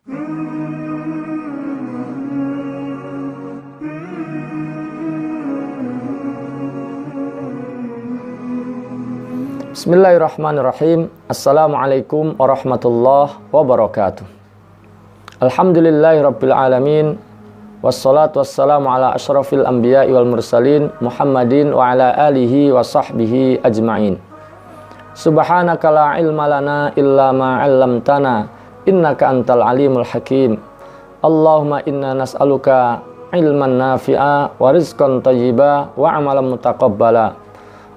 Bismillahirrahmanirrahim. Assalamualaikum warahmatullahi wabarakatuh. Alhamdulillahirabbil alamin. Wassalatu wassalamu ala asyrafil anbiya'i wal mursalin Muhammadin wa ala alihi wa sahbihi ajma'in. Subhanaka la ilma lana illa ma 'allamtana innaka antal alimul hakim. Allahumma inna nas'aluka ilman nafi'a wa rizqan thayyiba wa 'amalan mutaqabbala.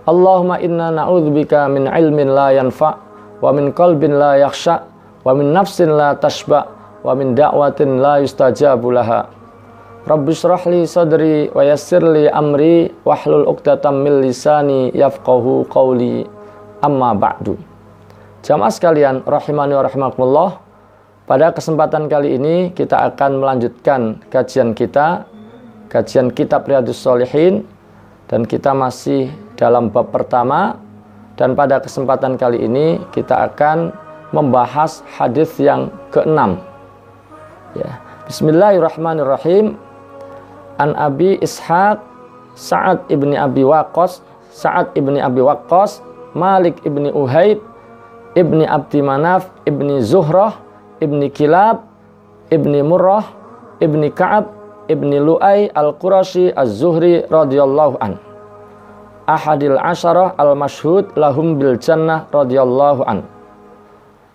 Allahumma inna na'udzubika min ilmin la yanfa' wa min qalbin la yakhsha' wa min nafsin la tashba' wa min da'watin la yustajabu laha. Rabbi shrah li sadri wa yassir li amri wahlul 'uqdatam min lisani yafqahu qawli. Amma ba'du. Jamaah sekalian rahimani wa rahimakumullah. Pada kesempatan kali ini kita akan melanjutkan kajian kitab Riyadhus Shalihin, dan kita masih dalam bab pertama, dan pada kesempatan kali ini kita akan membahas hadis yang ke-6. Ya. Bismillahirrahmanirrahim. An Abi Ishaq Sa'ad ibni Abi Waqqas Malik ibni Uhaib ibni Abdi Manaf ibni Zuhrah ibni Kilab ibni Murrah ibni Ka'ab ibni Lu'ay al-Qurashi az-Zuhri radhiyallahu an, ahadil asyarah al-mashhud lahum bil jannah radhiyallahu an.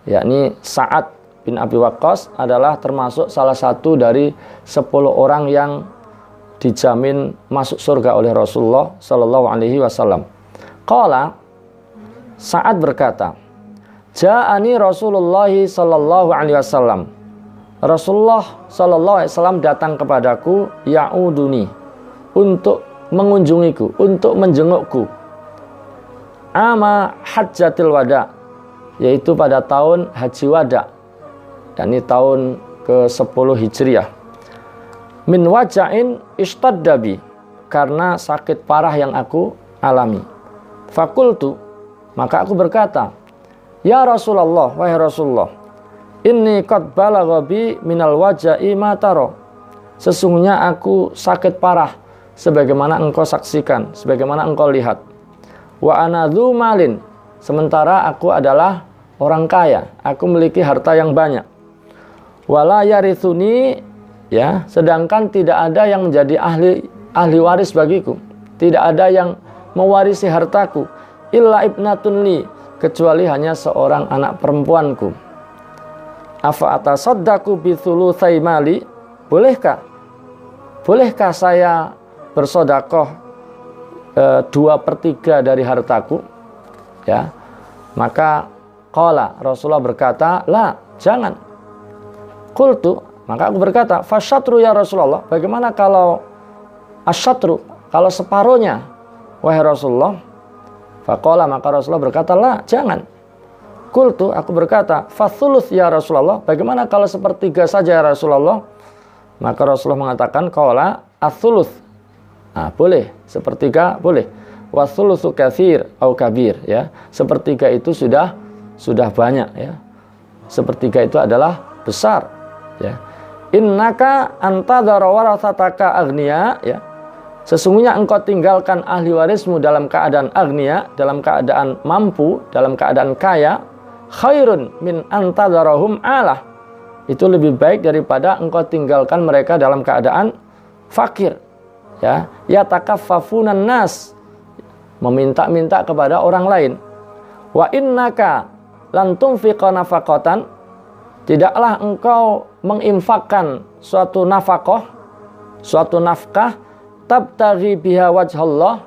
Yakni Sa'ad bin Abi Waqqas adalah termasuk salah satu dari 10 orang yang dijamin masuk surga oleh Rasulullah sallallahu alaihi wasallam. Qala, Sa'ad berkata, Ja'ani Rasulullah sallallahu alaihi wasallam. Rasulullah sallallahu alaihi wasallam datang kepadaku, ya'uduni, untuk mengunjungiku, untuk menjengukku. Ama hajjatil wada, yaitu pada tahun haji wada, yakni tahun ke-10 Hijriah. Min waja'in ishtaddabi, karena sakit parah yang aku alami. Fakultu, maka aku berkata, Ya Rasulullah, wahai Rasulullah, inni qad balagha bi minal waja'i ma tara. Sesungguhnya aku sakit parah sebagaimana engkau saksikan, sebagaimana engkau lihat. Wa ana dzu malin, sementara aku adalah orang kaya, aku memiliki harta yang banyak. Wala yarithuni, ya, sedangkan tidak ada yang menjadi ahli waris bagiku, tidak ada yang mewarisi hartaku, illa ibnatun li, kecuali hanya seorang anak perempuanku. Afa atasaddaqu bi thulutsai mali, bolehkah saya bersedekah 2/3 dari hartaku? Ya. Maka qala, Rasulullah berkata, la, jangan. Qultu, maka aku berkata, fasyatru ya Rasulullah, bagaimana kalau asyatru, kalau separuhnya, wahai Rasulullah? Faqala, maka Rasulullah berkata, la, jangan. Qultu, aku berkata, fathuluts ya Rasulullah, bagaimana kalau 1/3 saja ya Rasulullah? Maka Rasulullah mengatakan, qala athuluts, nah, boleh, 1/3 boleh. Wa thulutsu katsir au kabir, ya. 1/3 itu sudah banyak, ya. 1/3 itu adalah besar, ya. Innaka antadhara warasataka aghnia, ya. Sesungguhnya engkau tinggalkan ahli warismu dalam keadaan aghnia, dalam keadaan mampu, dalam keadaan kaya, khairun min antadharahum alah. Itu lebih baik daripada engkau tinggalkan mereka dalam keadaan fakir, ya. Yatakaffafunan nas, meminta-minta kepada orang lain. Wa innaka lan tunfiqa nafaqatan, tidaklah engkau menginfakkan suatu nafkah, tabtaghi biha wajhallah,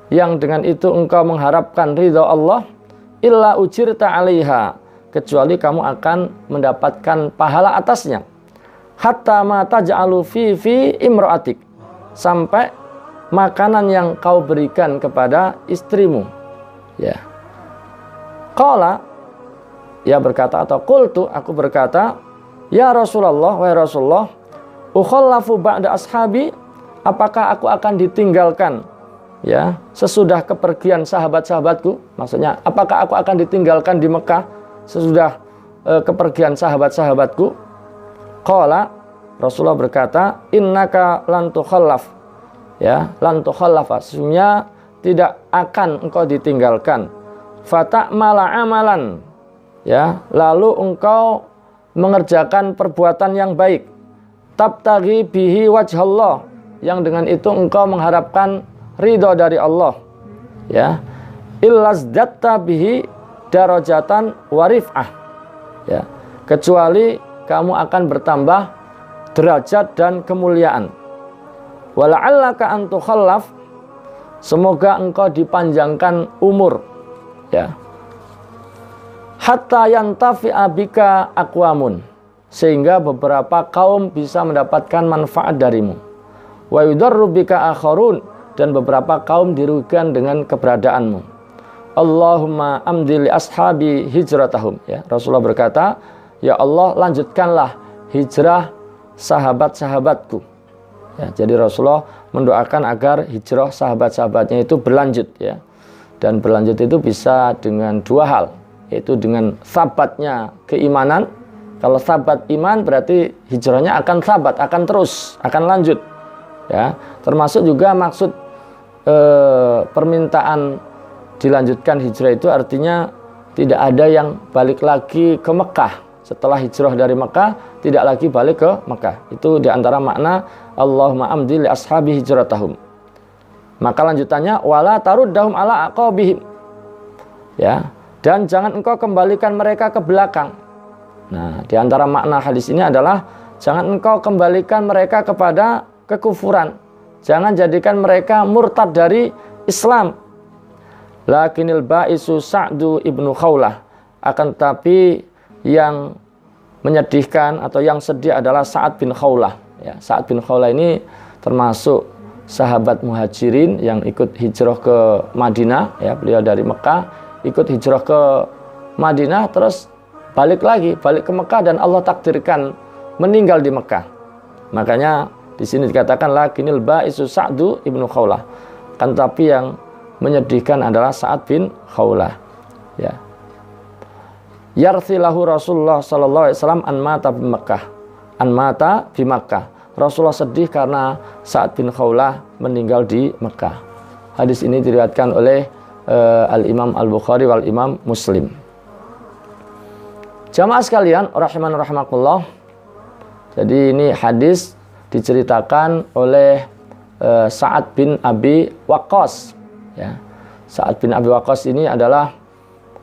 yang dengan itu engkau mengharapkan ridha Allah, illa ujirta 'alaiha, kecuali kamu akan mendapatkan pahala atasnya. Hatta ma taj'alu fi imra'atik, sampai makanan yang kau berikan kepada istrimu, ya. Qala, ia berkata, atau qultu, aku berkata, ya Rasulullah, wahai Rasulullah, ukhallafu ba'da ashabi, apakah aku akan ditinggalkan, ya, sesudah kepergian sahabat-sahabatku? Maksudnya, apakah aku akan ditinggalkan di Mekah sesudah kepergian sahabat-sahabatku? Qala, Rasulullah berkata, innaka lan tukhallaf, ya, lan tukhallafa, sesungguhnya tidak akan engkau ditinggalkan, fata'mala amalan, ya, lalu engkau mengerjakan perbuatan yang baik, tabtaghi bihi wajhallah, yang dengan itu engkau mengharapkan ridho dari Allah, ya, illazdatta bihi darajatan warif'ah, ya, kecuali kamu akan bertambah derajat dan kemuliaan. Wala'allaka an tukhallaf, semoga engkau dipanjangkan umur, ya, hatta yantafi'a bika aqwamun, sehingga beberapa kaum bisa mendapatkan manfaat darimu. Wa yudarru bika akharun, dan beberapa kaum dirugikan dengan keberadaanmu. Allahumma amdi li ashabi hijratahum, ya, Rasulullah berkata, ya Allah, lanjutkanlah hijrah sahabat-sahabatku. Ya, jadi Rasulullah mendoakan agar hijrah sahabat-sahabatnya itu berlanjut, ya. Dan berlanjut itu bisa dengan dua hal, yaitu dengan sabatnya keimanan. Kalau sabat iman berarti hijrahnya akan sabat, akan terus, akan lanjut, ya. Termasuk juga maksud permintaan dilanjutkan hijrah itu artinya tidak ada yang balik lagi ke Mekah. Setelah hijrah dari Mekah, tidak lagi balik ke Mekah. Itu diantara makna Allahumma amdi li ashabi hijratahum. Maka lanjutannya, wala taruddahum ala aqabihim, ya, dan jangan engkau kembalikan mereka ke belakang. Nah, diantara makna hadis ini adalah jangan engkau kembalikan mereka kepada kekufuran. Jangan jadikan mereka murtad dari Islam. Lakinil ba'isu Sa'du ibnu Khawlah, akan tetapi yang menyedihkan atau yang sedih adalah Sa'ad bin Khawlah, ya. Sa'ad bin Khawlah ini termasuk sahabat muhajirin yang ikut hijrah ke Madinah, ya. Beliau dari Mekah ikut hijrah ke Madinah, terus balik ke Mekah, dan Allah takdirkan meninggal di Mekah. Makanya di sini dikatakan lakinil ba'isu Sa'du ibnu Khawlah, kan tapi yang menyedihkan adalah Sa'ad bin Khawlah, ya. Yarthilahu Rasulullah sallallahu alaihi wasallam an mata bi Makkah. Rasulullah sedih karena Sa'ad bin Khawlah meninggal di Mekah. Hadis ini diriwayatkan oleh Al-Imam Al-Bukhari wal Imam Muslim. Jamaah sekalian rahiman rahimakumullah. Jadi ini hadis diceritakan oleh Sa'ad bin Abi Waqqas, ya. Sa'ad bin Abi Waqqas ini adalah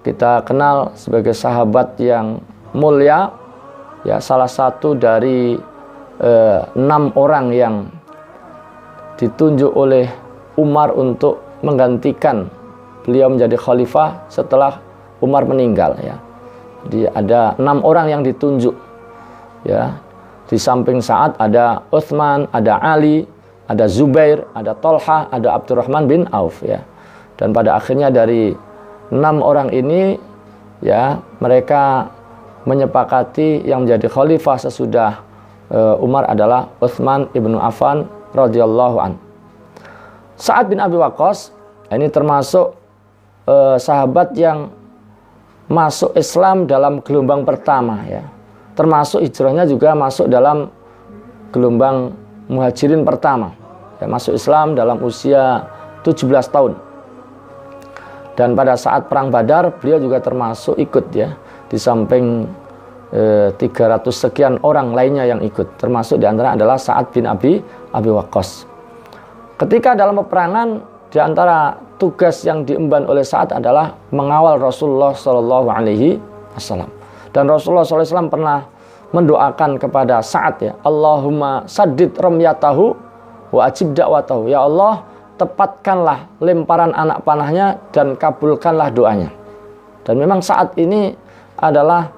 kita kenal sebagai sahabat yang mulia, ya, salah satu dari 6 orang yang ditunjuk oleh Umar untuk menggantikan beliau menjadi khalifah setelah Umar meninggal, ya. Jadi ada 6 orang yang ditunjuk, ya. Di samping Sa'ad ada Utsman, ada Ali, ada Zubair, ada Tolhah, ada Abdurrahman bin Auf, ya. Dan pada akhirnya dari 6 orang ini, ya, mereka menyepakati yang menjadi khalifah sesudah Umar adalah Utsman ibnu Affan radhiyallahu an. Sa'ad bin Abi Waqqas ini termasuk sahabat yang masuk Islam dalam gelombang pertama, ya. Termasuk hijrahnya juga masuk dalam gelombang muhajirin pertama, ya, masuk Islam dalam usia 17 tahun. Dan pada saat perang Badar beliau juga termasuk ikut, ya, di samping 300 sekian orang lainnya yang ikut, termasuk diantara adalah Sa'ad bin Abi Waqqas. Ketika dalam peperangan, diantara tugas yang diemban oleh Sa'ad adalah mengawal Rasulullah Shallallahu Alaihi Wasallam. Dan Rasulullah SAW pernah mendoakan kepada Sa'ad, ya, Allahumma saddid ramyatahu wa ajib da'watahu, ya Allah, tepatkanlah lemparan anak panahnya dan kabulkanlah doanya. Dan memang Sa'ad ini adalah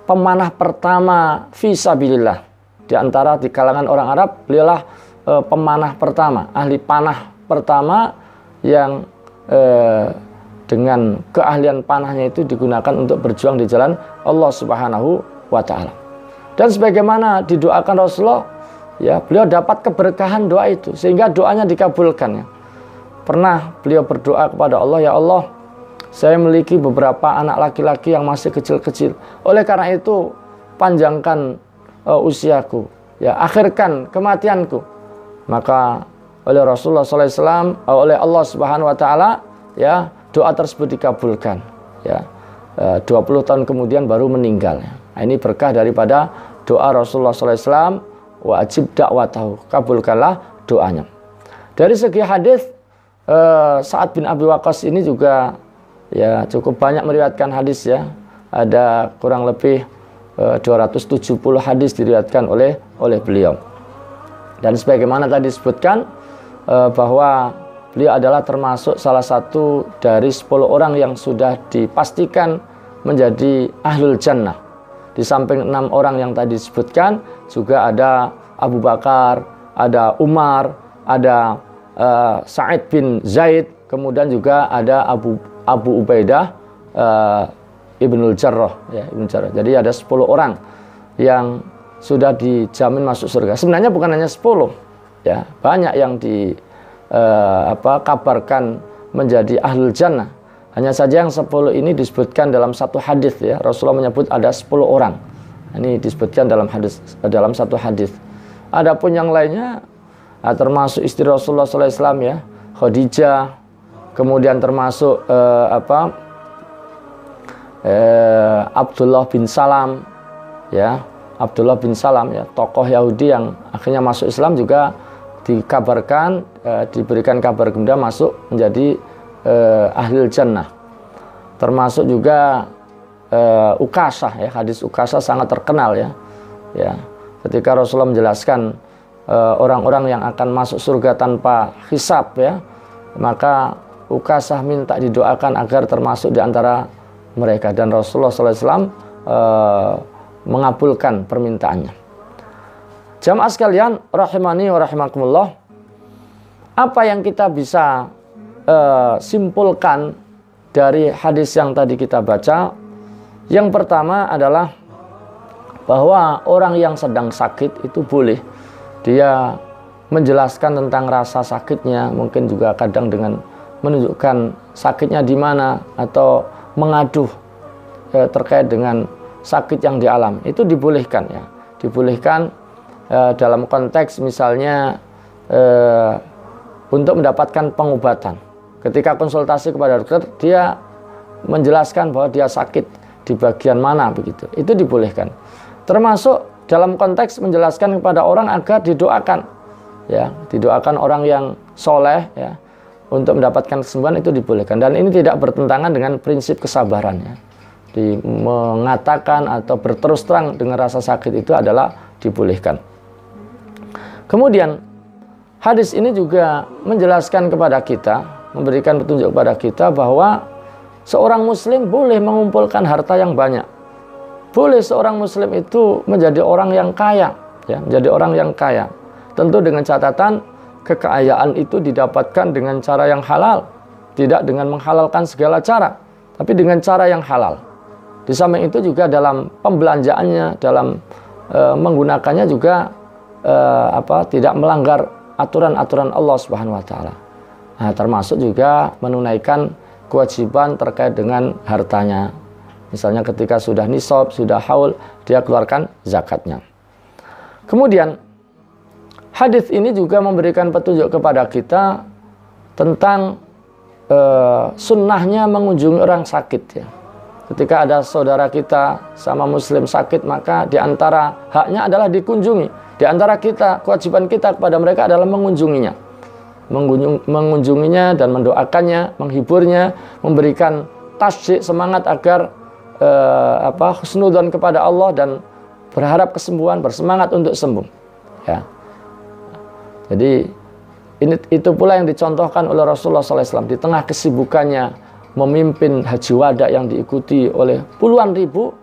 pemanah pertama fisabilillah. Di antara di kalangan orang Arab, beliaulah pemanah pertama, ahli panah pertama yang dengan keahlian panahnya itu digunakan untuk berjuang di jalan Allah Subhanahu wa Ta'ala. Dan sebagaimana didoakan Rasulullah, ya, beliau dapat keberkahan doa itu sehingga doanya dikabulkan, ya. Pernah beliau berdoa kepada Allah, ya Allah, saya memiliki beberapa anak laki-laki yang masih kecil-kecil. Oleh karena itu, panjangkan usiaku, ya akhirkan kematianku. Maka oleh Rasulullah SAW, oleh Allah Subhanahu Wa Taala, ya doa tersebut dikabulkan. Ya, 20 tahun kemudian baru meninggal. Nah, ini berkah daripada doa Rasulullah SAW. Wajib dakwatahu, kabulkanlah doanya. Dari segi hadis, Sa'ad bin Abi Waqqas ini juga ya cukup banyak meriwayatkan hadis ya. Ada kurang lebih 270 hadis diriwayatkan oleh beliau. Dan sebagaimana tadi disebutkan bahwa beliau adalah termasuk salah satu dari 10 orang yang sudah dipastikan menjadi ahlul jannah. Di samping 6 orang yang tadi disebutkan, juga ada Abu Bakar, ada Umar, ada Sa'id bin Zaid, kemudian juga ada Abu Ubaidah Ibnul Jarrah, ya, Ibn Jarrah. Jadi ada 10 orang yang sudah dijamin masuk surga. Sebenarnya bukan hanya 10, ya, banyak yang kabarkan menjadi ahlul jannah. Hanya saja yang 10 ini disebutkan dalam satu hadis, ya. Rasulullah menyebut ada 10 orang. Ini disebutkan dalam satu hadis. Adapun yang lainnya, termasuk istri Rasulullah SAW, ya, Khadijah, kemudian termasuk Abdullah bin Salam, ya, Abdullah bin Salam, ya, tokoh Yahudi yang akhirnya masuk Islam juga dikabarkan, diberikan kabar gembira masuk menjadi ahlul jannah. Termasuk juga Ukasah, ya, hadis Ukasah sangat terkenal, ya, ya, ketika Rasulullah menjelaskan orang-orang yang akan masuk surga tanpa hisab, ya, maka Ukasah minta didoakan agar termasuk di antara mereka, dan Rasulullah SAW mengabulkan permintaannya. Jamaah sekalian rahimani wa rahimakumullah, apa yang kita bisa simpulkan dari hadis yang tadi kita baca? Yang pertama adalah bahwa orang yang sedang sakit itu boleh dia menjelaskan tentang rasa sakitnya, mungkin juga kadang dengan menunjukkan sakitnya di mana atau mengaduh terkait dengan sakit yang dialami. Itu dibolehkan, ya, dibolehkan dalam konteks misalnya untuk mendapatkan pengobatan. Ketika konsultasi kepada dokter, dia menjelaskan bahwa dia sakit di bagian mana, begitu. Itu dibolehkan. Termasuk dalam konteks menjelaskan kepada orang agar didoakan, ya, didoakan orang yang soleh, ya, untuk mendapatkan kesembuhan, itu dibolehkan. Dan ini tidak bertentangan dengan prinsip kesabaran, ya. Mengatakan atau berterus terang dengan rasa sakit itu adalah dibolehkan. Kemudian hadis ini juga menjelaskan kepada kita, memberikan petunjuk kepada kita bahwa seorang muslim boleh mengumpulkan harta yang banyak. Boleh seorang muslim itu menjadi orang yang kaya, ya, menjadi orang yang kaya. Tentu dengan catatan kekayaan itu didapatkan dengan cara yang halal, tidak dengan menghalalkan segala cara, tapi dengan cara yang halal. Di samping itu juga dalam pembelanjaannya, dalam menggunakannya juga tidak melanggar aturan-aturan Allah Subhanahu Wa Taala. Nah, termasuk juga menunaikan kewajiban terkait dengan hartanya. Misalnya ketika sudah nisab, sudah haul, dia keluarkan zakatnya. Kemudian hadis ini juga memberikan petunjuk kepada kita tentang sunnahnya mengunjungi orang sakit, ya. Ketika ada saudara kita sama muslim sakit, maka diantara haknya adalah dikunjungi. Di antara kita, kewajiban kita kepada mereka adalah mengunjunginya. Mengunjunginya dan mendoakannya, menghiburnya, memberikan tasjik, semangat agar husnudzon kepada Allah dan berharap kesembuhan, bersemangat untuk sembuh, ya. Jadi itu pula yang dicontohkan oleh Rasulullah SAW di tengah kesibukannya memimpin haji wada yang diikuti oleh puluhan ribu,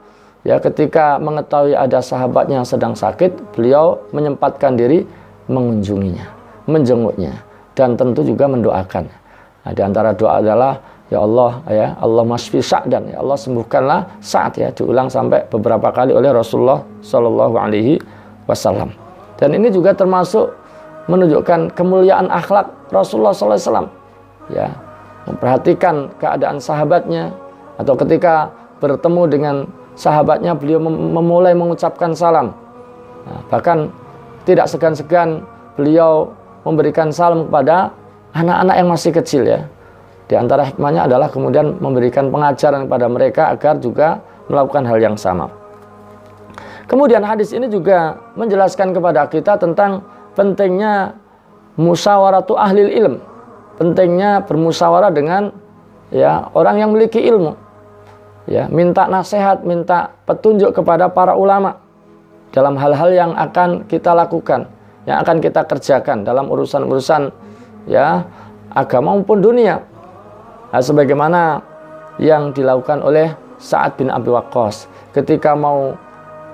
ya, ketika mengetahui ada sahabatnya yang sedang sakit, beliau menyempatkan diri mengunjunginya, menjenguknya, dan tentu juga mendoakan. Nah, di antara doa adalah, ya Allah, ya Allah masfi Sa'dan, ya Allah sembuhkanlah Sa'ad, ya, diulang sampai beberapa kali oleh Rasulullah Shallallahu Alaihi Wasallam. Dan ini juga termasuk menunjukkan kemuliaan akhlak Rasulullah Sallallahu Alaihi Wasallam, ya, memperhatikan keadaan sahabatnya, atau ketika bertemu dengan sahabatnya beliau memulai mengucapkan salam, Nah, bahkan tidak segan-segan beliau memberikan salam kepada anak-anak yang masih kecil ya. Di antara hikmahnya adalah kemudian memberikan pengajaran kepada mereka agar juga melakukan hal yang sama. Kemudian hadis ini juga menjelaskan kepada kita tentang pentingnya musyawaratu ahlil ilm. Pentingnya bermusyawarah dengan ya orang yang memiliki ilmu. Ya, minta nasihat, minta petunjuk kepada para ulama dalam hal-hal yang akan kita lakukan, yang akan kita kerjakan dalam urusan-urusan ya agama maupun dunia. Nah, sebagaimana yang dilakukan oleh Sa'ad bin Abi Waqqas ketika mau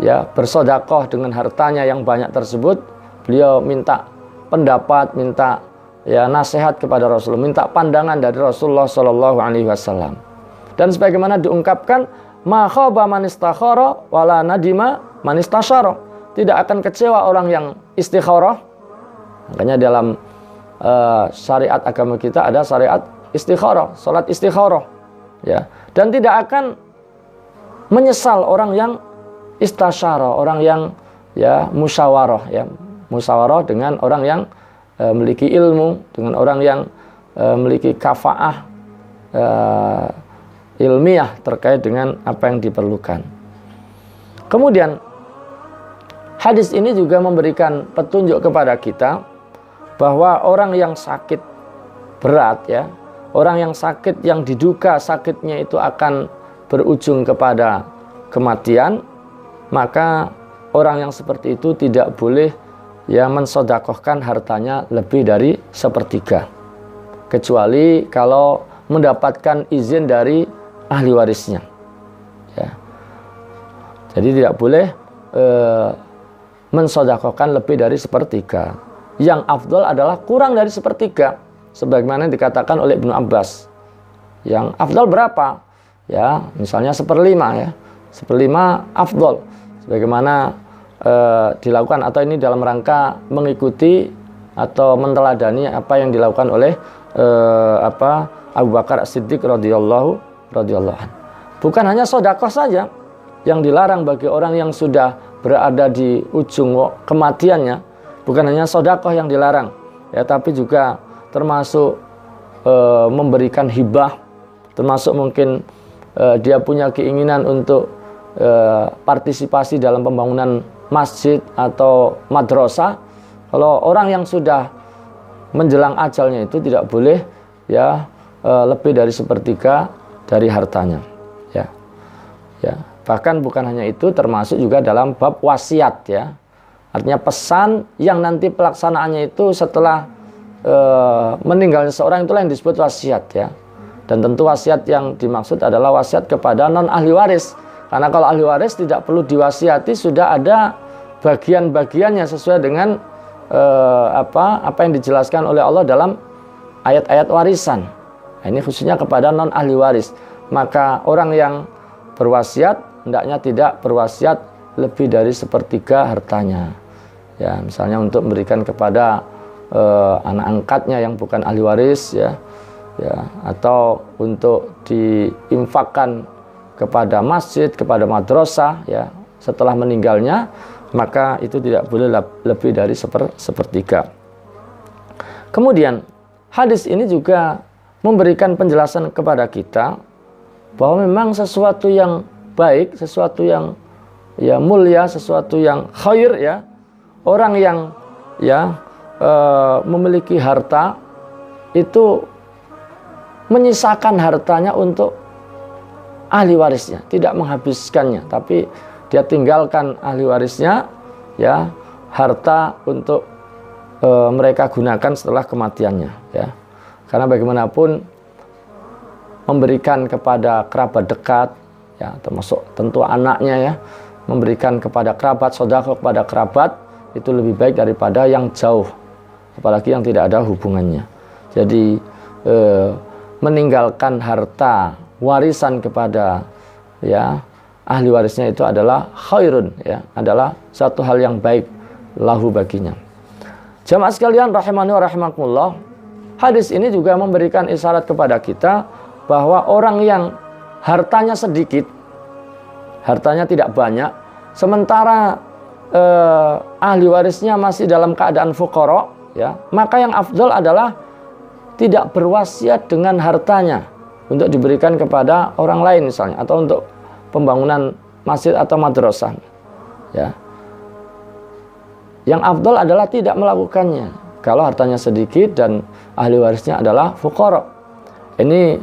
ya bersedekah dengan hartanya yang banyak tersebut, beliau minta pendapat, minta ya nasihat kepada Rasulullah, minta pandangan dari Rasulullah Shallallahu Alaihi Wasallam. Dan sebagaimana diungkapkan, ma khaba man istakhara wala nadima man istasyara. Tidak akan kecewa orang yang istikharah. Makanya dalam syariat agama kita ada syariat istikharah, salat istikharah. Ya. Dan tidak akan menyesal orang yang istasyara, orang yang ya musyawarah, ya musyawarah dengan orang yang memiliki ilmu, dengan orang yang memiliki kafaah ilmiah terkait dengan apa yang diperlukan. Kemudian hadis ini juga memberikan petunjuk kepada kita bahwa orang yang sakit berat ya, orang yang sakit yang diduga sakitnya itu akan berujung kepada kematian, maka orang yang seperti itu tidak boleh ya mensedekahkan hartanya lebih dari sepertiga, kecuali kalau mendapatkan izin dari ahli warisnya ya. Jadi tidak boleh mensedekahkan lebih dari sepertiga. Yang afdal adalah kurang dari sepertiga, sebagaimana dikatakan oleh Ibnu Abbas. Yang afdal berapa? Ya, misalnya 1/5 ya. 1/5 afdal. Sebagaimana dilakukan atau ini dalam rangka mengikuti atau menteladani apa yang dilakukan oleh Abu Bakar As-Siddiq radhiyallahu anhu. Bukan hanya sedekah saja yang dilarang bagi orang yang sudah berada di ujung kematiannya, bukan hanya sedekah yang dilarang ya, tapi juga termasuk memberikan hibah, termasuk mungkin dia punya keinginan untuk partisipasi dalam pembangunan masjid atau madrasah. Kalau orang yang sudah menjelang ajalnya itu tidak boleh ya lebih dari sepertiga dari hartanya ya. Ya, bahkan bukan hanya itu, termasuk juga dalam bab wasiat ya. Artinya pesan yang nanti pelaksanaannya itu setelah meninggalnya seorang, itulah yang disebut wasiat ya. Dan tentu wasiat yang dimaksud adalah wasiat kepada non ahli waris. Karena kalau ahli waris tidak perlu diwasiati, sudah ada bagian-bagiannya sesuai dengan apa yang dijelaskan oleh Allah dalam ayat-ayat warisan. Nah, ini khususnya kepada non ahli waris. Maka orang yang berwasiat hendaknya tidak berwasiat lebih dari sepertiga hartanya. Ya, misalnya untuk memberikan kepada anak angkatnya yang bukan ahli waris ya, atau untuk diinfakkan kepada masjid, kepada madrasah ya setelah meninggalnya, maka itu tidak boleh lebih dari sepertiga. Kemudian hadis ini juga memberikan penjelasan kepada kita bahwa memang sesuatu yang baik, sesuatu yang ya mulia, sesuatu yang khair ya, orang yang ya memiliki harta itu menyisakan hartanya untuk ahli warisnya, tidak menghabiskannya, tapi dia tinggalkan ahli warisnya ya harta untuk mereka gunakan setelah kematiannya ya. Karena bagaimanapun memberikan kepada kerabat dekat ya, termasuk tentu anaknya ya, memberikan kepada kerabat, sedekah kepada kerabat itu lebih baik daripada yang jauh, apalagi yang tidak ada hubungannya. Jadi meninggalkan harta warisan kepada ya ahli warisnya itu adalah khairun ya, adalah satu hal yang baik lahu baginya. Jamaah sekalian rahimani wa rahimakumullah, hadis ini juga memberikan isyarat kepada kita bahwa orang yang hartanya sedikit, hartanya tidak banyak, sementara ahli warisnya masih dalam keadaan fuqara, ya, maka yang afdal adalah tidak berwasiat dengan hartanya untuk diberikan kepada orang lain misalnya, atau untuk pembangunan masjid atau madrasah, ya. Yang afdal adalah tidak melakukannya kalau hartanya sedikit dan ahli warisnya adalah fuqara. Ini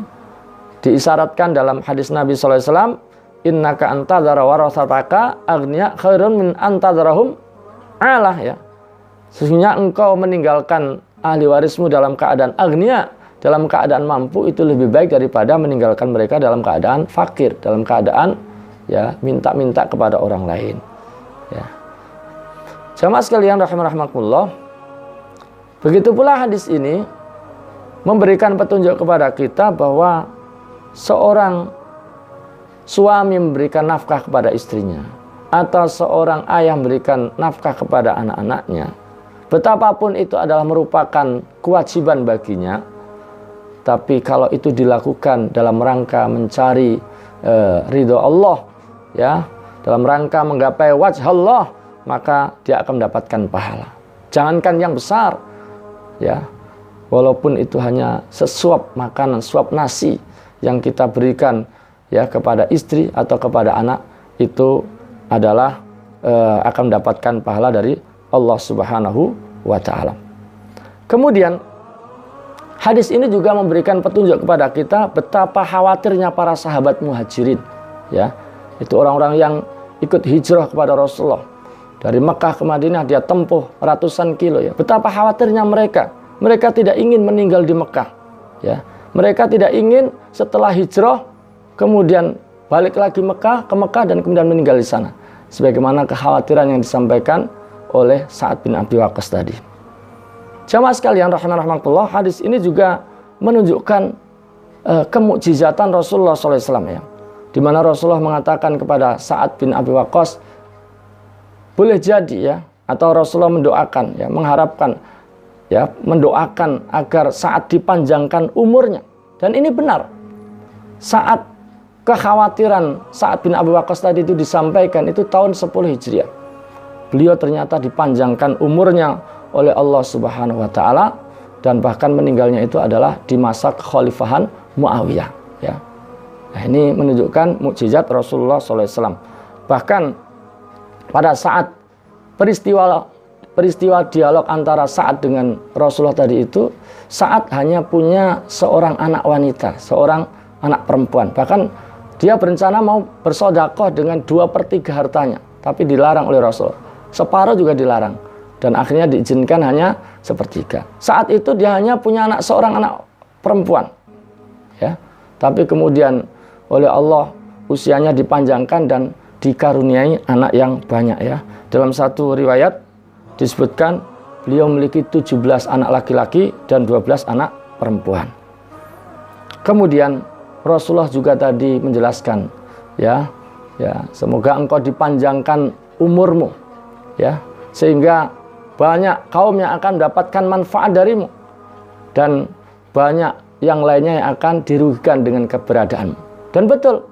diisyaratkan dalam hadis Nabi sallallahu alaihi wasallam, innaka antadzara warasataka aghnia khairun min antadzarahum alah, ya. Sesungguhnya engkau meninggalkan ahli warismu dalam keadaan aghnia, dalam keadaan mampu, itu lebih baik daripada meninggalkan mereka dalam keadaan fakir, dalam keadaan, ya, minta-minta kepada orang lain, ya. Jamaah sekalian rahimakumullah, begitu pula hadis ini memberikan petunjuk kepada kita bahwa seorang suami memberikan nafkah kepada istrinya, atau seorang ayah memberikan nafkah kepada anak-anaknya, betapapun itu adalah merupakan kewajiban baginya, tapi kalau itu dilakukan dalam rangka mencari ridho Allah, ya, dalam rangka menggapai wajh Allah, maka dia akan mendapatkan pahala. Jangankan yang besar, ya, walaupun itu hanya sesuap makanan, suap nasi yang kita berikan, ya, kepada istri atau kepada anak, itu adalah akan mendapatkan pahala dari Allah Subhanahu wa ta'ala. Kemudian hadis ini juga memberikan petunjuk kepada kita betapa khawatirnya para sahabat muhajirin, ya, itu orang-orang yang ikut hijrah kepada Rasulullah dari Mekah ke Madinah, dia tempuh ratusan kilo, ya. Betapa khawatirnya mereka. Mereka tidak ingin meninggal di Mekah, ya. Mereka tidak ingin setelah hijrah kemudian balik lagi ke Mekah dan kemudian meninggal di sana. Sebagaimana kekhawatiran yang disampaikan oleh Sa'ad bin Abi Waqqas tadi. Jamaah sekalian rahimakumullah, hadis ini juga menunjukkan kemukjizatan Rasulullah SAW, ya. Di mana Rasulullah mengatakan kepada Sa'ad bin Abi Waqqas, boleh jadi, ya, atau Rasulullah mendoakan, ya, mengharapkan, ya, mendoakan agar Sa'ad dipanjangkan umurnya. Dan ini benar. Saat kekhawatiran Sa'ad bin Abi Waqqas tadi itu disampaikan, itu tahun 10 Hijriah. Beliau ternyata dipanjangkan umurnya oleh Allah Subhanahu wa ta'ala, dan bahkan meninggalnya itu adalah di masa kekhalifahan Muawiyah, ya. Nah, ini menunjukkan mukjizat Rasulullah SAW. Bahkan pada saat peristiwa dialog antara Sa'ad dengan Rasulullah tadi itu, Sa'ad hanya punya seorang anak wanita, seorang anak perempuan. Bahkan dia berencana mau bersedekah dengan 2/3 hartanya, tapi dilarang oleh Rasul. Separuh juga dilarang, dan akhirnya diizinkan hanya 1/3. Saat itu dia hanya punya seorang anak perempuan, ya. Tapi kemudian oleh Allah usianya dipanjangkan dan dikaruniai anak yang banyak, ya. Dalam satu riwayat disebutkan beliau memiliki 17 anak laki-laki dan 12 anak perempuan. Kemudian Rasulullah juga tadi menjelaskan, ya, semoga engkau dipanjangkan umurmu, ya, sehingga banyak kaum yang akan mendapatkan manfaat darimu, dan banyak yang lainnya yang akan dirugikan dengan keberadaanmu. Dan betul,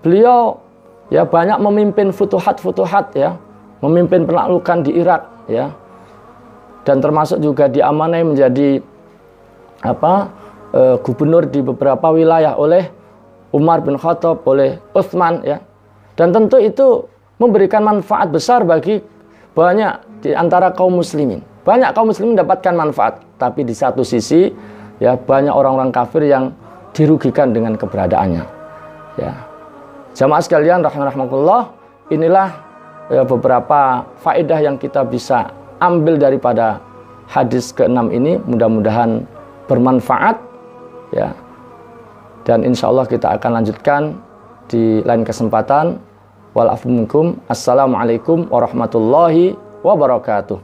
beliau, ya, banyak memimpin futuhat, ya, memimpin penaklukan di Irak, ya, dan termasuk juga diamanai menjadi gubernur di beberapa wilayah oleh Umar bin Khattab, oleh Utsman, ya. Dan tentu itu memberikan manfaat besar bagi banyak di antara kaum muslimin. Banyak kaum muslimin mendapatkan manfaat, tapi di satu sisi, ya, banyak orang-orang kafir yang dirugikan dengan keberadaannya, ya. Jamaah sekalian rahimakumullah, inilah, ya, beberapa faedah yang kita bisa ambil daripada hadis ke-6 ini. Mudah-mudahan bermanfaat, ya. Dan insya Allah kita akan lanjutkan di lain kesempatan. Wal afu minkum. Assalamualaikum warahmatullahi wabarakatuh.